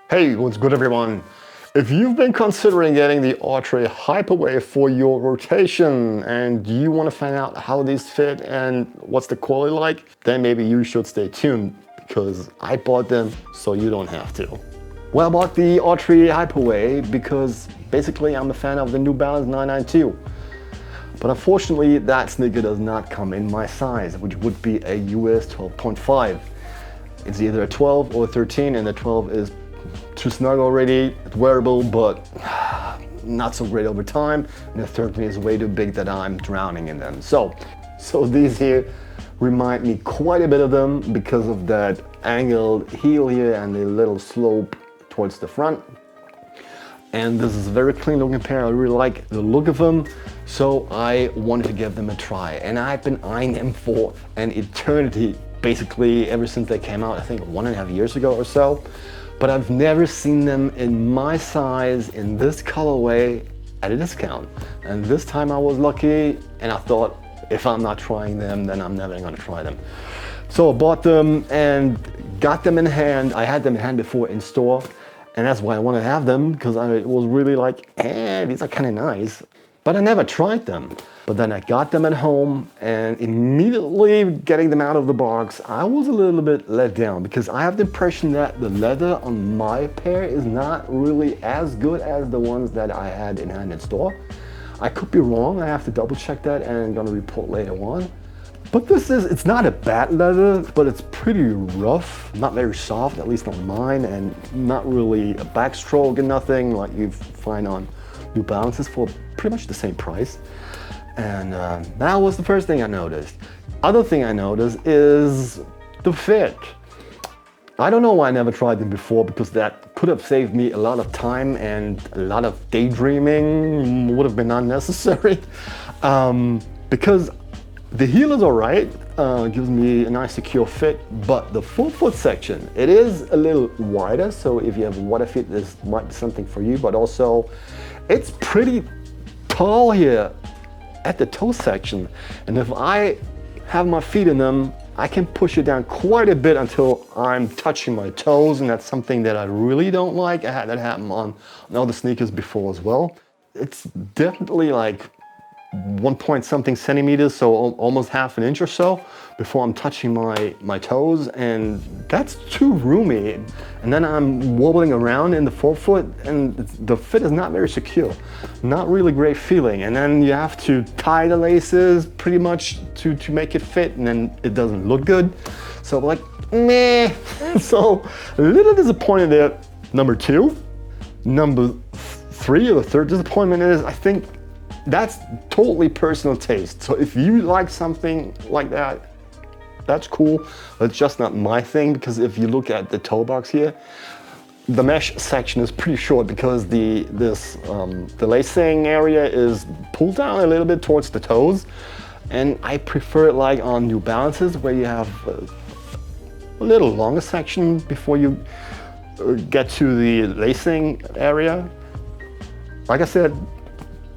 Hey, what's good everyone? If you've been considering getting the Autry Hyperway for your rotation and you want to find out how these fit and what's the quality like, then maybe you should stay tuned because I bought them so you don't have to. Well, I bought the Autry Hyperway because basically I'm a fan of the New Balance 992. But unfortunately that sneaker does not come in my size, which would be a US 12.5. It's either a 12 or a 13, and the 12 is too snug already, it's wearable, but not so great over time. And the 13 is way too big that I'm drowning in them. So these here remind me quite a bit of them because of that angled heel here and the little slope towards the front. And this is a very clean looking pair. I really like the look of them. So I wanted to give them a try. And I've been eyeing them for an eternity, basically ever since they came out, I think 1.5 years ago or so. But I've never seen them in my size, in this colorway, at a discount. And this time I was lucky, and I thought, if I'm not trying them, then I'm never gonna try them. So I bought them and got them in hand. I had them in hand before in store, and that's why I wanted to have them, because I was really like, these are kind of nice. But I never tried them. But then I got them at home, and immediately getting them out of the box, I was a little bit let down because I have the impression that the leather on my pair is not really as good as the ones that I had in hand in store. I could be wrong, I have to double check that and I'm gonna report later on. But it's not a bad leather, but it's pretty rough, not very soft, at least on mine, and not really a backstroke and nothing like you find on New Balances for pretty much the same price. And that was the first thing I noticed. Other thing I noticed is the fit. I don't know why I never tried them before, because that could have saved me a lot of time and a lot of daydreaming would have been unnecessary. Because the heel is all right, gives me a nice secure fit, but the forefoot section, it is a little wider. So if you have wider feet, this might be something for you, but also it's pretty tall here at the toe section, and if I have my feet in them, I can push it down quite a bit until I'm touching my toes, and that's something that I really don't like. I had that happen on other sneakers before as well. It's definitely like 1 something centimeters, so almost ½ inch or so before I'm touching my toes, and that's too roomy. And then I'm wobbling around in the forefoot, and the fit is not very secure. Not really great feeling. And then you have to tie the laces pretty much to make it fit, and then it doesn't look good. So like, meh. So a little disappointed there. Number two. Number three, or the third disappointment is, I think that's totally personal taste. So if you like something like that, that's cool. But it's just not my thing, because if you look at the toe box here, the mesh section is pretty short because the lacing area is pulled down a little bit towards the toes. And I prefer it like on New Balances, where you have a little longer section before you get to the lacing area. Like I said,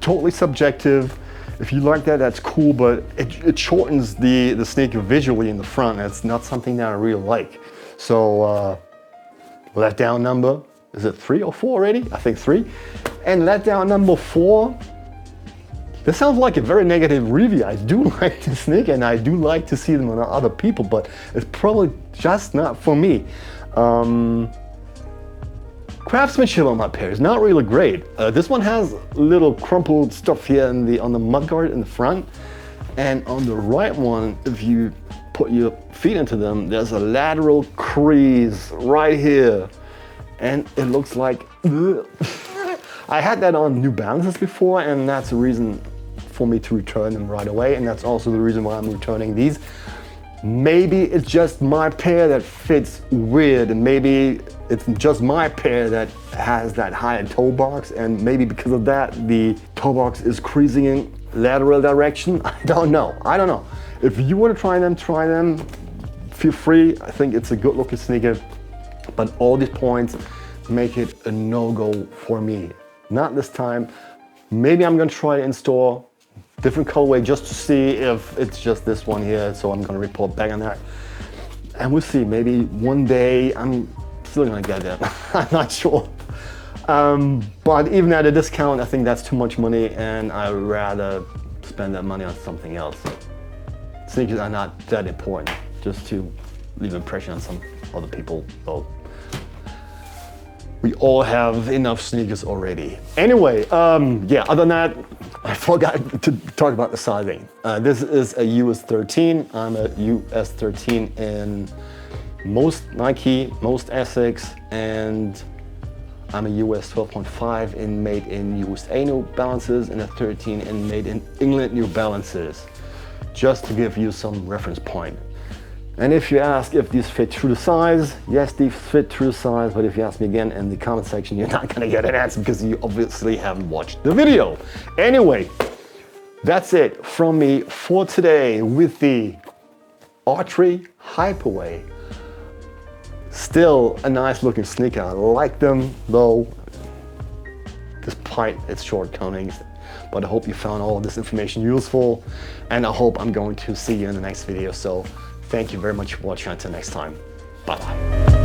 totally subjective. If you like that, that's cool, but it shortens the sneaker visually in the front. It's not something that I really like. So letdown number, is it 3 or 4 already? I think 3. And letdown number 4, this sounds like a very negative review. I do like the sneaker and I do like to see them on other people, but it's probably just not for me. Craftsmanship on my pair is not really great. This one has little crumpled stuff here on the mudguard in the front, and on the right one, if you put your feet into them, there's a lateral crease right here, and it looks like I had that on New Balances before, and that's the reason for me to return them right away, and that's also the reason why I'm returning these. Maybe it's just my pair that fits weird, and maybe it's just my pair that has that higher toe box, and maybe because of that, the toe box is creasing in lateral direction. I don't know. If you want to try them, feel free. I think it's a good looking sneaker, but all these points make it a no-go for me. Not this time. Maybe I'm gonna try it in store, different colorway, just to see if it's just this one here. So I'm gonna report back on that. And we'll see, maybe one day I'm still gonna get them. I'm not sure. But even at a discount, I think that's too much money, and I'd rather spend that money on something else. Sneakers are not that important, just to leave an impression on some other people, though. We all have enough sneakers already. Anyway, yeah, other than that, I forgot to talk about the sizing. This is a US 13. I'm a US 13 in most Nike, most Essex, and I'm a US 12.5 in made in USA New Balances and a 13 in made in England New Balances, just to give you some reference point. And if you ask if these fit true to size, yes, these fit true to size, but if you ask me again in the comment section, you're not gonna get an answer because you obviously haven't watched the video. Anyway, that's it from me for today with the Autry Hyperway. Still a nice looking sneaker. I like them though, despite its shortcomings. But I hope you found all of this information useful, and I hope I'm going to see you in the next video. So thank you very much for watching. Until next time, bye bye.